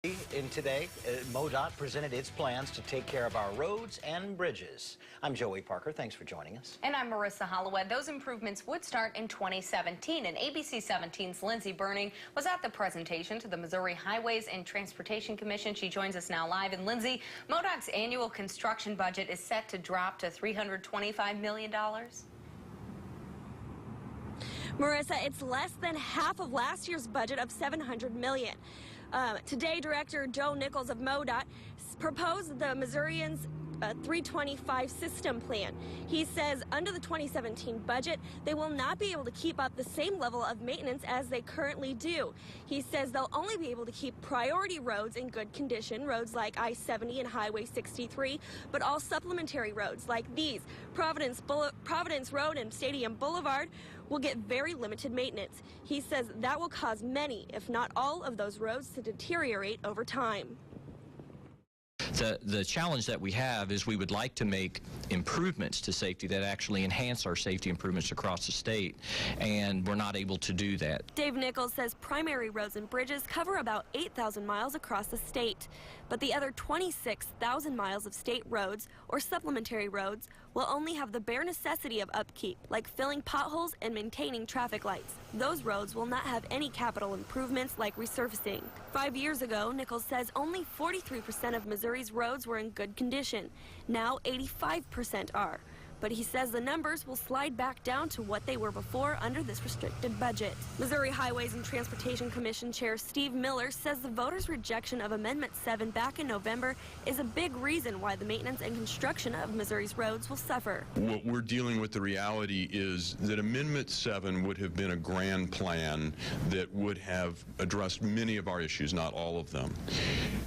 In today, MoDOT presented its plans to take care of our roads and bridges. I'm Joey Parker. Thanks for joining us. And I'm Marissa Holloway. Those improvements would start in 2017. And ABC 17's Lindsay Burning was at the presentation to the Missouri Highways and Transportation Commission. She joins us now live. And Lindsay, MoDOT's annual construction budget is set to drop to $325 million. Marissa, it's less than half of last year's budget of $700 million. Today, Director Dave Nichols of MoDOT proposed the Missourians' 325 system plan. He says under the 2017 budget, they will not be able to keep up the same level of maintenance as they currently do. He says they'll only be able to keep priority roads in good condition, roads like I-70 and Highway 63, but all supplementary roads like these, Providence Road and Stadium Boulevard, will get very limited maintenance. He says that will cause many, if not all, of those roads to deteriorate over time. The challenge that we have is we would like to make improvements to safety that actually enhance our safety improvements across the state, and we're not able to do that. Dave Nichols says primary roads and bridges cover about 8,000 miles across the state, but the other 26,000 miles of state roads or supplementary roads will only have the bare necessity of upkeep, like filling potholes and maintaining traffic lights. Those roads will not have any capital improvements like resurfacing. 5 years ago, Nichols says only 43% of Missouri's roads were in good condition. Now 85% are. But he says the numbers will slide back down to what they were before under this restricted budget. Missouri Highways and Transportation Commission Chair Steve Miller says the voters' rejection of Amendment 7 back in November is a big reason why the maintenance and construction of Missouri's roads will suffer. What we're dealing with, the reality is that Amendment 7 would have been a grand plan that would have addressed many of our issues, not all of them.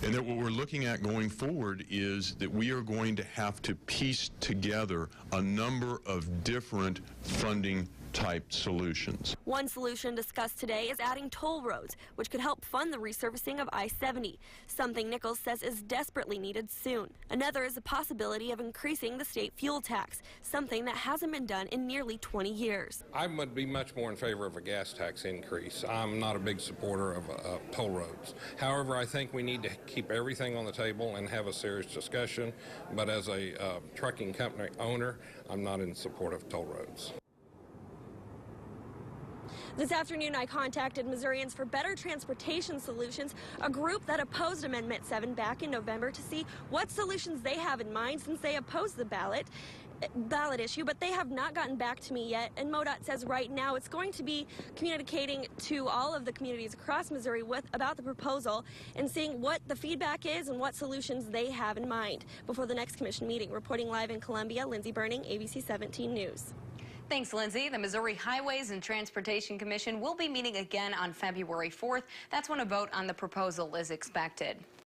And that what we're looking at going forward is that we are going to have to piece together a number of different funding type solutions. One solution discussed today is adding toll roads, which could help fund the resurfacing of I-70, something Nichols says is desperately needed soon. Another is the possibility of increasing the state fuel tax, something that hasn't been done in nearly 20 years. I would be much more in favor of a gas tax increase. I'm not a big supporter of toll roads. However, I think we need to keep everything on the table and have a serious discussion, but as a trucking company owner, I'm not in support of toll roads. This afternoon, I contacted Missourians for Better Transportation Solutions, a group that opposed Amendment 7 back in November, to see what solutions they have in mind since they opposed the ballot issue, but they have not gotten back to me yet. And MoDOT says right now it's going to be communicating to all of the communities across Missouri about the proposal and seeing what the feedback is and what solutions they have in mind before the next commission meeting. Reporting live in Columbia, Lindsay Burning, ABC 17 News. Thanks, Lindsay. The Missouri Highways and Transportation Commission will be meeting again on February 4th. That's when a vote on the proposal is expected.